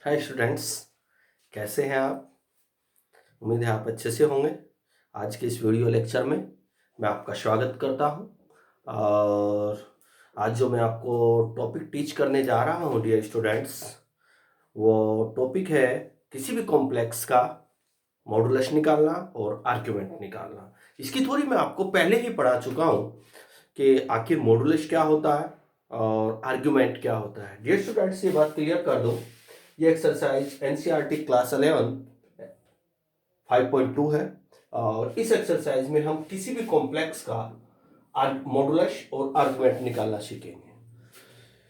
Hi students, कैसे हैं आप? उम्मीद है आप अच्छे से होंगे। आज के इस वीडियो लेक्चर में मैं आपका स्वागत करता हूं। और आज जो मैं आपको टॉपिक टीच करने जा रहा हूं डियर स्टूडेंट्स, वो टॉपिक है किसी भी कॉम्प्लेक्स का मॉडुलस निकालना और आर्ग्यूमेंट निकालना। इसकी थ्योरी मैं आपको पहले ही पढ़ा चुका हूं कि आखिर मॉडुलस क्या होता है और आर्ग्यूमेंट क्या होता है। डियर स्टूडेंट्स, ये बात क्लियर कर दो, ये एक्सरसाइज एनसीईआरटी क्लास 11 5.2 है। और इस एक्सरसाइज में हम किसी भी कॉम्प्लेक्स का मॉडुलस और आर्गुमेंट निकालना सीखेंगे।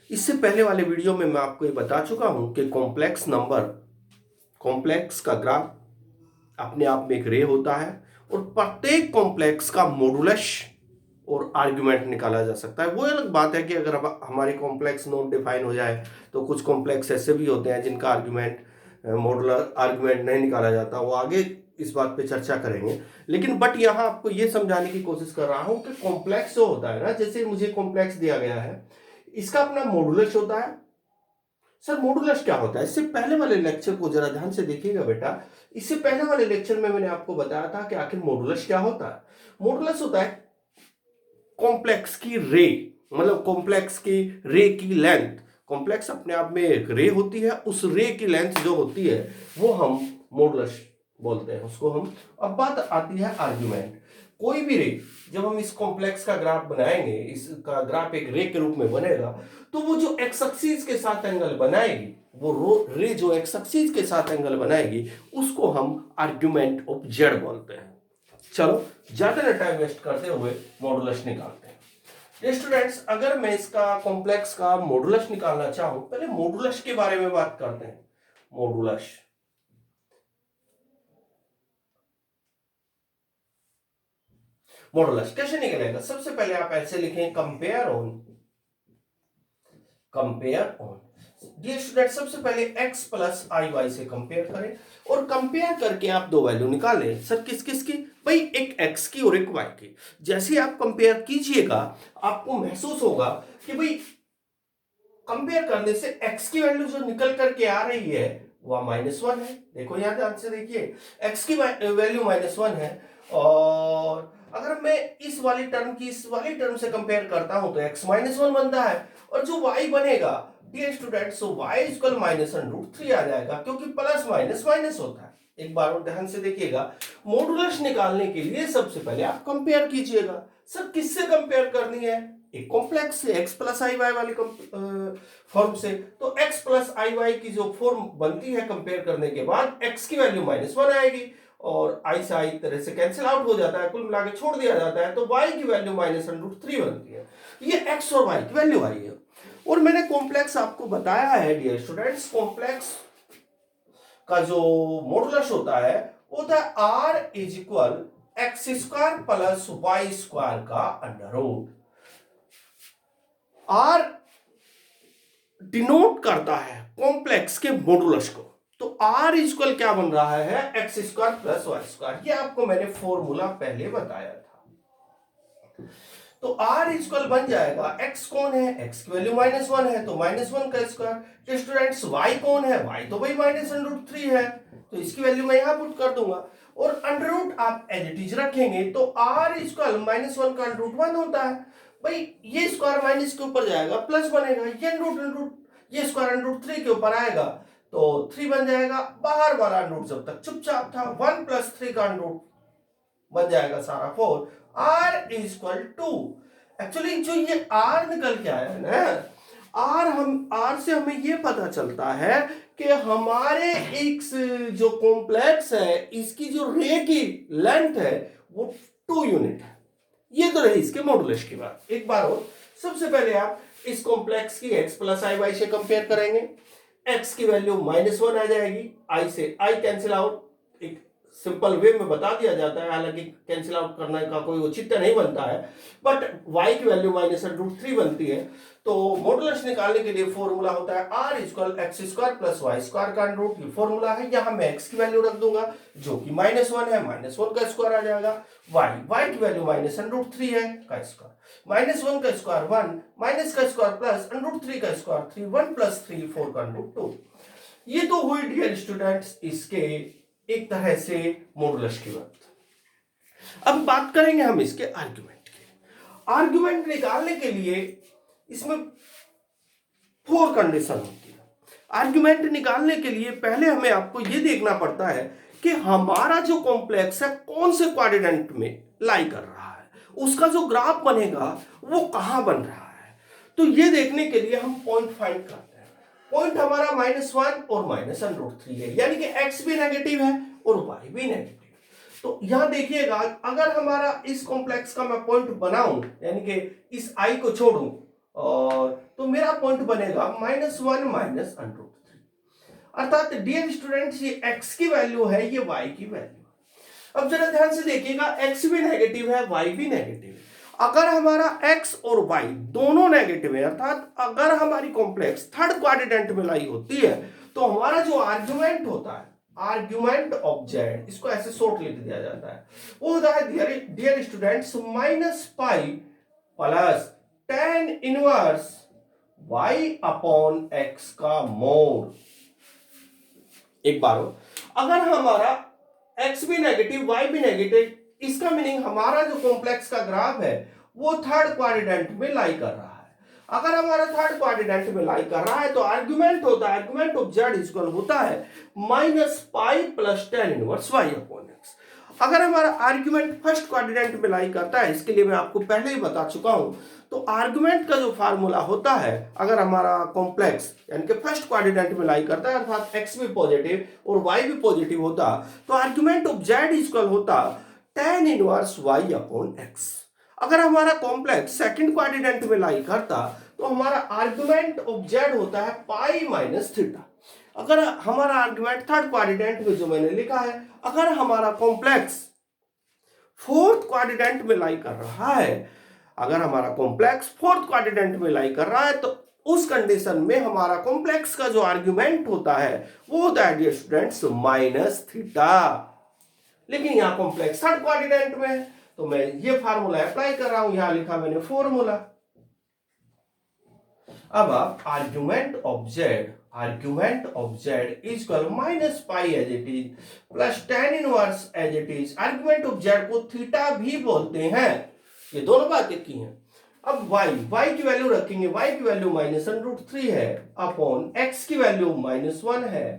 इससे पहले वाले वीडियो में मैं आपको ये बता चुका हूं कि कॉम्प्लेक्स का ग्राफ अपने आप में एक रे होता है और प्रत्येक कॉम्प्लेक्स का मॉडुलस और आर्ग्यूमेंट निकाला जा सकता है। वो अलग बात है कि अगर हमारी कॉम्प्लेक्स नॉन डिफाइन हो जाए तो कुछ कॉम्प्लेक्स ऐसे भी होते हैं जिनका आर्ग्यूमेंट मॉडुलर आर्ग्यूमेंट नहीं निकाला जाता, वो आगे इस बात पे चर्चा करेंगे। लेकिन बट यहाँ आपको ये समझाने की कोशिश कर रहा हूं कि कॉम्प्लेक्स जो होता है ना, जैसे मुझे कॉम्प्लेक्स दिया गया है, इसका अपना मॉडुलस होता है। सर मॉडुलस क्या होता है? इससे पहले वाले लेक्चर को जरा ध्यान से देखिएगा बेटा। इससे पहले वाले लेक्चर में मैंने आपको बताया था कि आखिर मॉडुलस क्या होता है। मॉडुलस होता है कॉम्प्लेक्स की रे, मतलब कॉम्प्लेक्स की रे की लेंथ। कॉम्प्लेक्स अपने आप में एक रे होती है, उस रे की लेंथ जो होती है वो हम मॉडुलस बोलते हैं उसको हम। अब बात आती है आर्ग्यूमेंट। कोई भी रे, जब हम इस कॉम्प्लेक्स का ग्राफ बनाएंगे, इसका ग्राफ एक रे के रूप में बनेगा, तो वो जो एक्स एक्सिस के साथ एंगल बनाएगी, वो रे जो एक्स एक्सिस के साथ एंगल बनाएगी, उसको हम आर्ग्यूमेंट ऑफ जेड बोलते हैं। चलो ज्यादा ना टाइम वेस्ट करते हुए मॉडुलस निकालते हैं। ये स्टूडेंट्स, अगर मैं इसका कॉम्प्लेक्स का मॉडुलस निकालना चाहूं, पहले मॉडुलस के बारे में बात करते हैं। मॉडुलस मॉडुलस कैसे निकलेगा? सबसे पहले आप ऐसे लिखें, कंपेयर ऑन। डियर स्टूडेंट, सबसे पहले x प्लस आई वाई से कंपेयर करें और कंपेयर करके आप दो वैल्यू निकालें। सर किस किस की? भाई एक x की और एक y की। जैसे आप कंपेयर कीजिएगा आपको महसूस होगा कि भाई कंपेयर करने से x की वैल्यू जो निकल करके आ रही है वह -1 है। देखो यहां ध्यान से देखिए, x की वैल्यू -1 है। और अगर मैं इस वाली टर्म की इस वाली टर्म से कंपेयर करता हूं तो x -1 बनता है। और जो y बनेगा डियर स्टूडेंट्स, सो y इक्वल -√3 आ जाएगा, क्योंकि प्लस माइनस माइनस होता है। एक बार और ध्यान से देखिएगा, मॉडुलस निकालने के लिए सबसे पहले आप कंपेयर कीजिएगा। सर किससे कंपेयर करनी है? एक कॉम्प्लेक्स से, x प्लस आई वाई वाली फॉर्म से। तो x प्लस आई वाई की जो फॉर्म बनती है कंपेयर करने के बाद, x की वैल्यू -1 आएगी और i से i तरह से कैंसिल आउट हो जाता है, कुल मिला के छोड़ दिया जाता है, तो y की वैल्यू -√3 बनती है। ये x और y की वैल्यू आई है। और मैंने कॉम्प्लेक्स आपको बताया है डियर स्टूडेंट्स, कॉम्प्लेक्स का जो मॉडुलस होता है वो होता है r is equal x square plus y square का अंडर रूट। r डिनोट करता है कॉम्प्लेक्स के मॉडुलस को। तो r इक्वल क्या बन रहा है? X square plus y square. ये आपको मैंने फॉर्मूला पहले बताया था। तो r इक्वल बन जाएगा, x कौन है? x की वैल्यू -1 है तो -1 का स्क्वायर। तो स्टूडेंट्स y कौन है? y तो भाई -√3 है, तो इसकी वैल्यू मैं यहां पुट कर दूंगा। और अंडर रूट आप एज इट इज रखेंगे तो r इक्वल -1 का अंडर रूट 1 होता है। भाई ये स्क्वायर माइनस के ऊपर जाएगा, प्लस बनेगा, ये रूट ये स्क्वायर अंडर रूट 3 के ऊपर आएगा तो 3 बन जाएगा। बाहर वाला अंडर रूट जब तक चुपचाप था, 1 + 3 का अंडर रूट बन जाएगा सारा 4। r इक्वल टू, एक्चुअली जो ये r निकल के आया है ना, r से हमें ये पता चलता है कि हमारे x जो कॉम्प्लेक्स है इसकी जो रे की लेंथ है वो 2 यूनिट है। ये तो रही इसके मॉडुलस की बात। एक बार और, सबसे पहले आप इस कॉम्प्लेक्स की x प्लस आई वाई से कंपेयर करेंगे। x की वैल्यू -1 आ जाएगी, i से i कैंसिल आउट, एक सिंपल वे में बता दिया जाता है, हालांकि कैंसिल आउट करने का कोई औचित्य नहीं बनता है, बट y की वैल्यू -√3 बनती है। तो मॉडुलस निकालने के लिए फॉर्मूला होता है r equal x square plus y square का अंडर रूट। ये फॉर्मूला है, यहां मैं x की वैल्यू रख दूंगा जो कि -1 है, -1 का स्क्वायर आ जाएगा। y की वैल्यू -√3 है का स्क्वायर, -1 का स्क्वायर 1, माइनस का स्क्वायर प्लस √3 का स्क्वायर 3, 1 + 3 4 का √2। ये तो हुई डियर स्टूडेंट्स इसके एक तरह से मॉडुलस की बात। अब बात करेंगे हम इसके आर्गुमेंट की। आर्गुमेंट निकालने के लिए इसमें 4 कंडीशन होती है। आर्गुमेंट निकालने के लिए पहले हमें आपको यह देखना पड़ता है कि हमारा जो कॉम्प्लेक्स है कौन से क्वाड्रेंट में लाई कर रहा है, उसका जो ग्राफ बनेगा वो कहां बन रहा है। तो ये देखने के लिए हम पॉइंट फाइंड करते हैं। पॉइंट हमारा -1 और -√3 है, यानी कि x भी नेगेटिव है और y भी नेगेटिव। तो यहां देखिएगा, अगर हमारा इस कॉम्प्लेक्स का मैं पॉइंट बनाऊं, यानी कि इस i को छोड़ूं, और तो मेरा पॉइंट बनेगा -1 -√3। अर्थात डियर स्टूडेंट्स, ये x की वैल्यू है, ये y की वैल्यू। अब जरा ध्यान से देखिएगा, x भी नेगेटिव है, y भी नेगेटिव है। अगर हमारा x और y दोनों नेगेटिव है, अर्थात अगर हमारी कॉम्प्लेक्स थर्ड क्वाड्रेंट में लाई होती है, तो हमारा जो आर्गुमेंट होता है, आर्गुमेंट ऑफ z, इसको ऐसे शॉर्ट लिख दिया जाता है, वो होता है dear students -pi plus tan inverse y upon x का मोड। एक बार अगर हमारा x भी नेगेटिव y भी नेगेटिव, इसका मीनिंग हमारा जो कॉम्प्लेक्स का ग्राफ है वो थर्ड क्वाड्रेंट में लाई कर रहा है। अगर हमारा थर्ड क्वाड्रेंट में लाई कर रहा है तो आर्गुमेंट होता है, आर्गुमेंट ऑफ z इक्वल होता है -पाई plus tan inverse y upon x। अगर हमारा आर्गुमेंट फर्स्ट क्वाड्रेंट में लाई करता है, इसके लिए मैं आपको पहले ही बता चुका हूं, तो आर्गुमेंट का जो फार्मूला होता है, अगर हमारा कॉम्प्लेक्स यानी कि फर्स्ट क्वाड्रेंट में लाई करता है, अर्थात x भी पॉजिटिव और y भी पॉजिटिव होता, तो आर्गुमेंट ऑफ z इक्वल होता tan inverse y upon x। अगर हमारा कॉम्प्लेक्स सेकंड क्वाड्रेंट में लाई करता, तो हमारा आर्गुमेंट ऑफ z होता है पाई माइनस थीटा। अगर हमारा आर्गुमेंट थर्ड क्वाड्रेंट में जो मैंने लिखा है, अगर हमारा कॉम्प्लेक्स फोर्थ क्वाड्रेंट में लाई कर रहा है, अगर हमारा कॉम्प्लेक्स फोर्थ क्वाड्रेंट में लाई कर रहा है, तो उस कंडीशन में हमारा कॉम्प्लेक्स का जो आर्गुमेंट होता है वो होता है डियर स्टूडेंट्स माइनस थीटा। लेकिन यहां कॉम्प्लेक्स थर्ड क्वाड्रेंट में है, तो मैं ये फार्मूला अप्लाई कर रहा हूं, यहां लिखा मैंने फॉर्मूला। अब आप argument of z equal -pi as it is plus tan inverse as it is. Argument of z को थीटा भी बोलते हैं, ये दोनों बातें की हैं। अब y की वैल्यू रखेंगे, y की वैल्यू -√3 है अपॉन x की वैल्यू -1 है।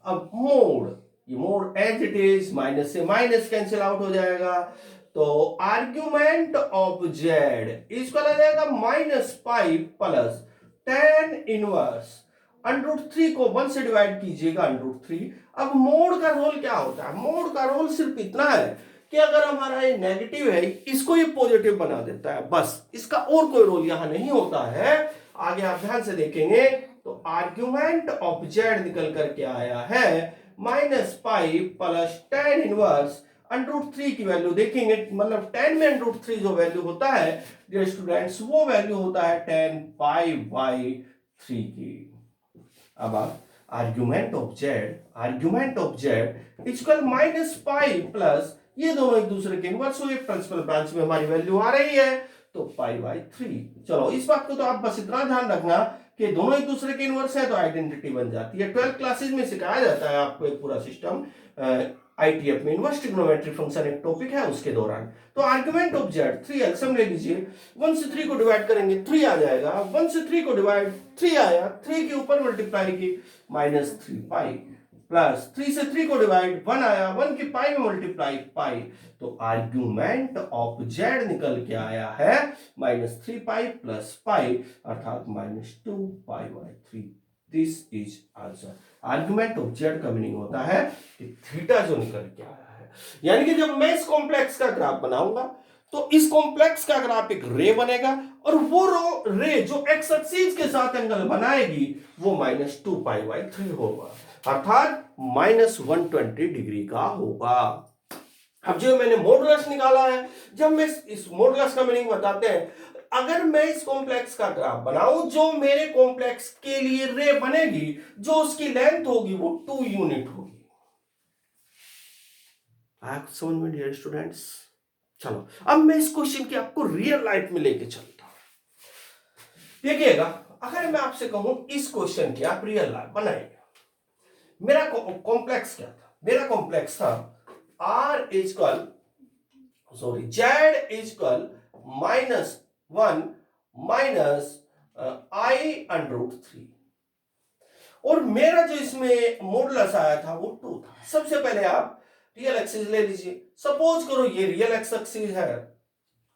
अब मोड, ये mod as it is, minus से माइनस कैंसिल आउट हो जाएगा, तो आर्गुमेंट ऑफ z इक्वल आ जाएगा -पाई प्लस tan इनवर्स √3 को 1 से डिवाइड कीजिएगा √3। अब मोड का रोल क्या होता है? मोड का रोल सिर्फ इतना है कि अगर हमारा ये नेगेटिव है, इसको ये पॉजिटिव बना देता है, बस, इसका और कोई रोल यहां नहीं होता है। आगे आप ध्यान से देखेंगे तो आर्गुमेंट ऑफ z निकल करके आया है -पाई प्लस tan इनवर्स √3 की वैल्यू देखेंगे, मतलब tan में √3 जो वैल्यू होता है डियर स्टूडेंट्स, वो वैल्यू होता है tan पाई बाई 3 की। अब आप argument of z equal -pi plus, ये दोनों एक दूसरे के इनवर्स हुए, प्रिंसिपल ब्रांच में हमारी वैल्यू आ रही है, तो पाई बाई 3। चलो इस बात को तो आप बस इतना ध्यान रखना कि दोनों एक दूसरे के इनवर्स है तो आइडेंटिटी बन जाती है। 12th क्लासेस में सिखाया जाता है आपको एक पूरा सिस्टम, आईटीएफ में इनवर्स ट्रिग्नोमेट्री फंक्शन एक टॉपिक है, उसके दौरान। तो आर्गुमेंट ऑफ z 3 एलसीएम ले लीजिए, 1 से 3 को डिवाइड करेंगे 3 आ जाएगा, 1 से 3 को डिवाइड 3 आया, 3 के ऊपर मल्टीप्लाई की -3 पाई, प्लस 3 से 3 को डिवाइड 1 आया, 1 की पाई में मल्टीप्लाई पाई, तो आर्गुमेंट ऑफ z निकल के आया है -3 पाई प्लस पाई, अर्थात -2 pi by 3। This is answer. Argument of z का मीनिंग होता है कि थीटा जो निकल के आया है, यानी कि जब मैं इस कॉम्प्लेक्स का ग्राफ बनाऊंगा तो इस कॉम्प्लेक्स का ग्राफ एक रे बनेगा, और वो रे जो एक्स एक्सिस के साथ एंगल बनाएगी वो -2 पाई बाई 3 होगा, अर्थात -120 डिग्री का होगा। अब जो मैंने मॉडुलस निकाला है, जब मैं इस मॉडुलस का मीनिंग बताते हैं, अगर मैं इस कॉम्प्लेक्स का ग्राफ बनाऊं, जो मेरे कॉम्प्लेक्स के लिए रे बनेगी, जो उसकी लेंथ होगी वो 2 यूनिट होगी। आप समझ में डियर स्टूडेंट्स? चलो अब मैं इस क्वेश्चन की आपको रियल लाइफ में लेके चलता हूं। देखिएगा, अगर मैं आपसे कहूं इस क्वेश्चन की आप रियल लाइफ बनाइए, मेरा कॉम्प्लेक्स क्या था? मेरा कॉम्प्लेक्स था r is equal sorry z is equal -1 minus i under root 3, और मेरा जो इसमें मॉडुलस आया था वो 2 था। सबसे पहले आप रियल एक्सिस ले लीजिए। सपोज करो ये रियल एक्सिस है,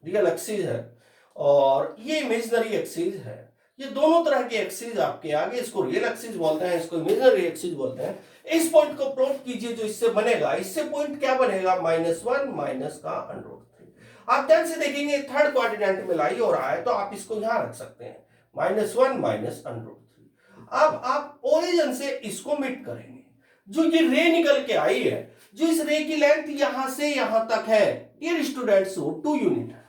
रियल एक्सिस है, और ये इमेजिनरी एक्सिस है। ये दोनों तरह के एक्सिस आपके आगे, इसको रियल एक्सिस बोलते हैं, इसको इमेजिनरी एक्सिस बोलते हैं। इस पॉइंट को प्लॉट कीजिए जो इससे बनेगा, इससे पॉइंट क्या बनेगा? -1 माइनस का अंडर रूट 3। आप ध्यान से देखेंगे थर्ड क्वाड्रेंट में लाई और आए तो आप इसको यहां रख सकते हैं, -1 माइनस अंडर रूट 3। अब आप ओरिजिन से इसको मिट करेंगे। जो ये रे निकल के आई है, जो इस रे की लेंथ यहां से यहां तक है, डियर स्टूडेंट्स, 2 यूनिट है।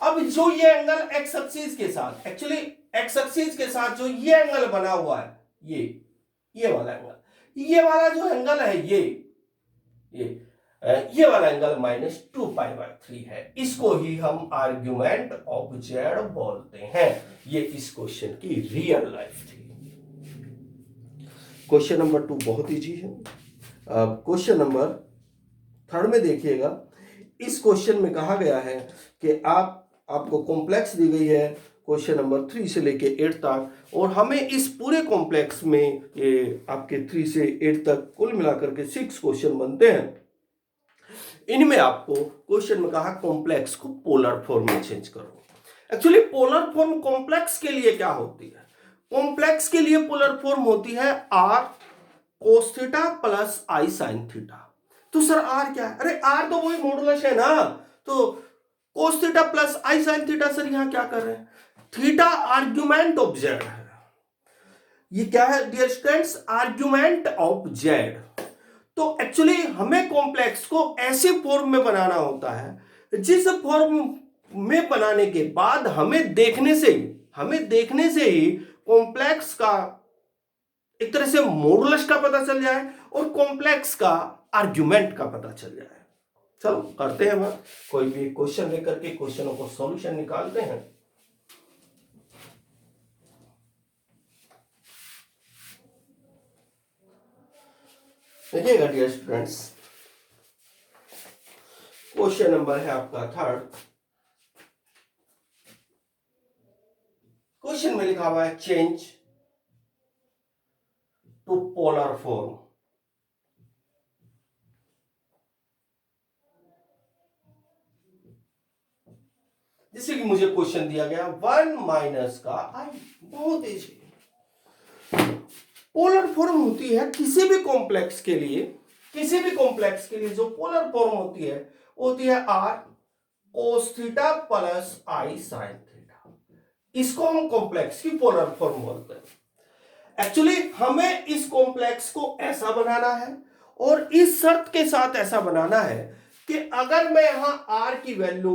अब जो ये एंगल एक्स एक्सिस के साथ, एक्चुअली एक्स एक्सिस के साथ जो ये एंगल बना हुआ है, ये वाला एंगल, ये वाला जो एंगल है, ये वाला एंगल -2π/3 है। इसको ही हम आर्ग्यूमेंट ऑफ जेड बोलते हैं। ये इस क्वेश्चन की रियल लाइफ थी। क्वेश्चन नंबर 2 बहुत इजी है। क्वेश्चन नंबर 3 में देखिएगा। इस क्वेश्चन में कहा गया है कि आपको कॉम्प्लेक्स दी गई है क्वेश्चन नंबर 3 से लेके 8 तक, और हमें इस पूरे कॉम्प्लेक्स में ये आपके 3 से 8 तक कुल मिलाकर के 6 क्वेश्चन बनते हैं। इनमें आपको क्वेश्चन में कहा कॉम्प्लेक्स को पोलर फॉर्म में चेंज करो। एक्चुअली पोलर फॉर्म कॉम्प्लेक्स के लिए क्या होती है? कॉम्प्लेक्स के लिए पोलर फॉर्म होती है r cos theta plus i sine theta. तो सर आर क्या है? अरे आर तो वही मॉडुलस है ना, तो कोस theta plus i sine theta. Sir यहां क्या कर रहे हैं? थीटा आर्ग्यूमेंट ऑफ जेड है। ये क्या है dear students? Argument of z. तो एक्चुअली हमें कॉम्प्लेक्स को ऐसे फॉर्म में बनाना होता है जिस फॉर्म में बनाने के बाद हमें देखने से ही कॉम्प्लेक्स का एक तरह से मॉडुलस का पता चल जाए और कॉम्प्लेक्स का आर्ग्यूमेंट का पता चल जाए। चलो करते हैं हम कोई भी क्वेश्चन लेकर के क्वेश्चनों को सॉल्यूशन निकालते हैं। देखिएगा डियर स्टूडेंट्स, क्वेश्चन नंबर है आपका 3rd। क्वेश्चन में लिखा हुआ है चेंज टू पोलर फॉर्म। जिससे कि मुझे क्वेश्चन दिया गया 1 माइनस का आई। बहुत इजी। पोलर फॉर्म होती है किसी भी कॉम्प्लेक्स के लिए जो पोलर फॉर्म होती है r cos theta plus i sine theta. इसको हम कॉम्प्लेक्स की पोलर फॉर्म बोलते हैं। एक्चुअली हमें इस कॉम्प्लेक्स को ऐसा बनाना है और इस शर्त के साथ ऐसा बनाना है कि अगर मैं यहां आर की वैल्यू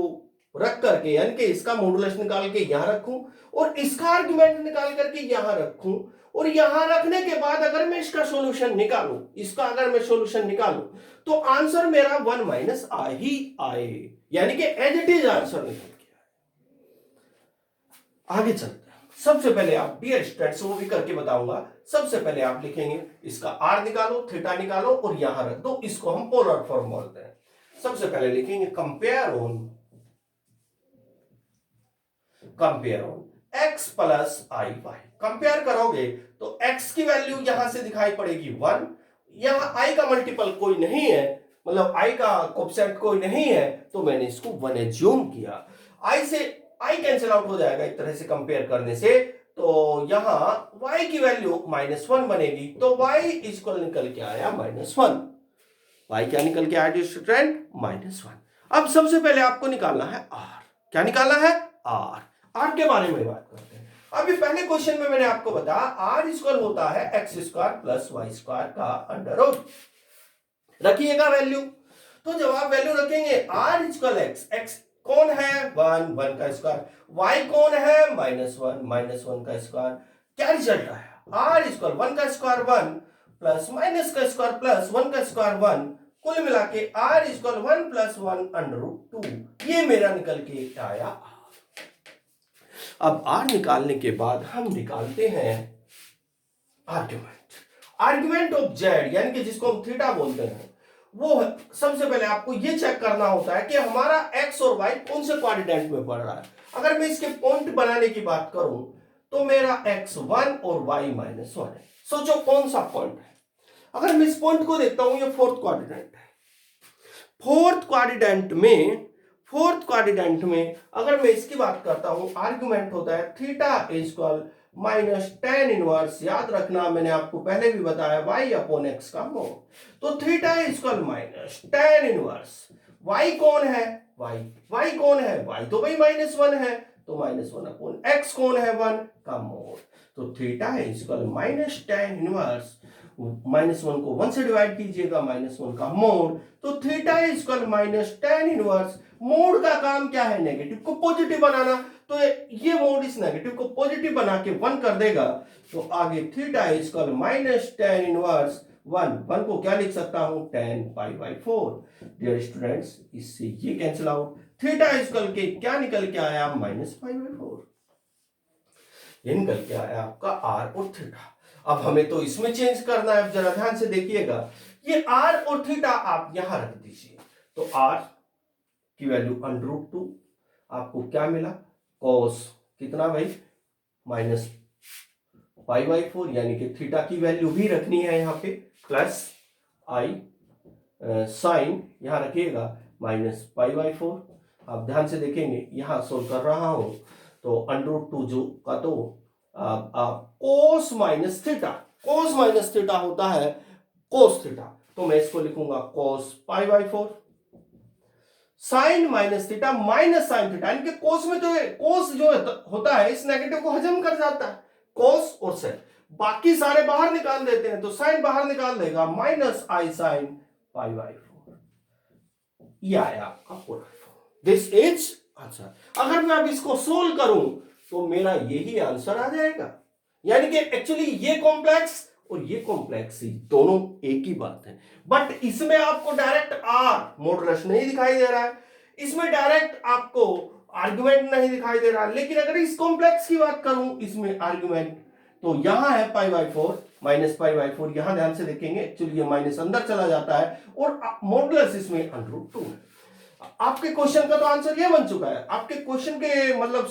रख करके, यानी कि इसका मॉडुलस निकाल के यहां रखूं और इसका आर्गुमेंट निकाल करके यहां रखूं, और यहां रखने के बाद अगर मैं इसका सॉल्यूशन निकालूं, तो आंसर मेरा 1 माइनस आ ही आए, यानी कि एज इट इज आंसर निकल के आए। आगे चलते हैं। सबसे पहले आप डियर स्टूडेंट्स, वो भी करके बताऊंगा। सबसे पहले आप लिखेंगे इसका आर निकालो, थीटा निकालो और यहां रख दो। इसको हम पोलर फॉर्म बोलते हैं। सबसे पहले लिखेंगे compare on x plus i y. Compare करोगे तो x की वैल्यू यहां से दिखाई पड़ेगी 1, यहां i का मल्टीपल कोई नहीं है, मतलब i का कोएफिशिएंट कोई नहीं है, तो मैंने इसको 1 एज्यूम किया। i से i कैंसिल आउट हो जाएगा एक तरह से कंपेयर करने से, तो यहां y की वैल्यू -1 बनेगी, तो y इक्वल निकल के आया -1। y क्या निकल के आया स्टूडेंट? -1। अब सबसे पहले आपको निकालना है r। क्या निकालना है? r। r के बारे में बात करते हैं। अभी पहले क्वेश्चन में मैंने आपको बताया r इक्वल होता है x² प्लस y² का अंडर रूट। रखिएगा वैल्यू। तो जब आप वैल्यू रखेंगे r इक्वल x कौन है? 1 का स्क्वायर, y कौन है? -1 का स्क्वायर। क्या रिजल्ट आया? r इक्वल 1 का स्क्वायर 1 प्लस माइनस का स्क्वायर प्लस 1 का स्क्वायर 1, कुल मिला के r equal 1 plus 1 under root 2। ये मेरा निकल के आया। अब r निकालने के बाद हम निकालते हैं आर्ग्यूमेंट, आर्ग्यूमेंट ऑफ जेड यानी कि जिसको हम थीटा बोलते हैं, वो सबसे पहले आपको ये चेक करना होता है कि हमारा एक्स और वाई कौन से क्वाड्रेंट में पड़ रहा है। अगर मैं इसके पॉइंट बनाने की बात करूं तो मेरा एक्स 1 और वाई -1 है। सोचो कौन सा पॉइंट है। अगर मैं इस पॉइंट को देखता हूं, ये फोर्थ क्वाड्रेंट है। फोर्थ क्वाड्रेंट में अगर मैं इसकी बात करता हूं, आर्गुमेंट होता है theta is equal -tan inverse, याद रखना मैंने आपको पहले भी बताया y अपॉन एक्स का मोड। तो theta is equal -tan inverse, y कौन है, y कौन है, y तो भाई -1 है, तो -1 अपॉन x कौन है, 1 का मोड। तो theta is equal -tan inverse, -1 को 1 से डिवाइड कीजिएगा, -1 का मोड। तो theta is equal -tan inverse, mode का काम क्या है, नेगेटिव को पॉजिटिव बनाना। तो ये मोड इस नेगेटिव को पॉजिटिव बना के 1 कर देगा। तो आगे theta is equal -tan inverse 1 को क्या लिख सकता हूं, tan π/4। डियर स्टूडेंट्स, इससे ये cancel out, theta is equal के क्या निकल के आया, -π/4। ये निकल के आया आपका r और थीटा। अब हमें तो इसमें चेंज करना है, जरा ध्यान से देखिएगा। ये r और थीटा आप यहां रख दीजिए। तो r की वैल्यू √2, आपको क्या मिला, cos कितना भाई, -π/4, यानी कि थीटा की वैल्यू भी रखनी है यहाँ पे, प्लस i साइन यहां रखिएगा -π/4। आप ध्यान से देखेंगे, यहां सोल्व कर रहा हूं तो √2 जो का तो कोस माइनस थीटा होता है कोस थीटा, तो मैं इसको लिखूंगा cos π/4, sine minus theta minus sine theta, यानी कि कोस में तो कोस जो होता है इस नेगेटिव को हजम कर जाता है, कोस और सेक, बाकी सारे बाहर निकाल देते हैं, तो साइन बाहर निकाल देगा, -i साइन π/4। ये आया आपका पूरा। This is answer. अगर मैं अब इसको सोल्व करूं तो मेरा यही आंसर आ जाएगा। यानी कि एक्चुअली ये कॉम्प्लेक्स और ये कॉम्प्लेक्स ही दोनों एक ही बात है, बट इसमें आपको डायरेक्ट r मॉडुलस नहीं दिखाई दे रहा है, इसमें डायरेक्ट आपको आर्गुमेंट नहीं दिखाई दे रहा है। लेकिन अगर इस कॉम्प्लेक्स की बात करूं, इसमें आर्गुमेंट तो यहां है π/4, -π/4, यहां ध्यान से देखेंगे, एक्चुअली ये माइनस अंदर चला जाता है और मॉडुलस इसमें √2 है। आपके क्वेश्चन का तो आंसर ये बन चुका है। आपके क्वेश्चन के मतलब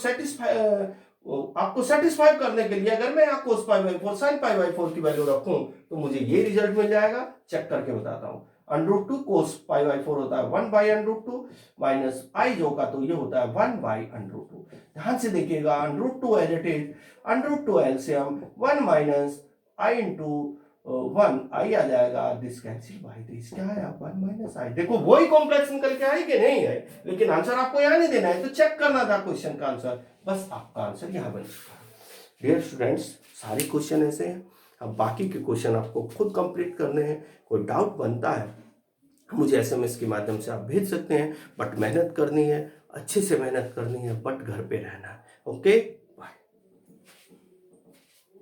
आपको सेटिस्फाई करने के लिए अगर मैं आपको cos π/4 sin π/4 की वैल्यू रखूं तो मुझे ये रिजल्ट मिल जाएगा। चेक करके बताता हूं, √2 cos π/4 होता है 1/√2 माइनस i जो का तो ये होता है 1/√2। ध्यान से देखिएगा, √2 as it is, √2 LCM 1 minus i into 1 i आ जाएगा, दिस कैंसिल बाय दिस, क्या है 1 माइनस आई। देखो वही कॉम्प्लेक्स निकल के आई कि नहीं है, लेकिन आंसर आपको यहां नहीं देना है, तो चेक करना था क्वेश्चन का आंसर, बस आपका आंसर यहां बन चुका है। डियर स्टूडेंट्स, सारे क्वेश्चन ऐसे हैं। अब बाकी के क्वेश्चन आपको खुद कंप्लीट करने हैं। कोई डाउट बनता है मुझे SMS के माध्यम से आप भेज सकते हैं, बट मेहनत करनी है, अच्छे से मेहनत करनी है, बट घर पे रहना है। ओके।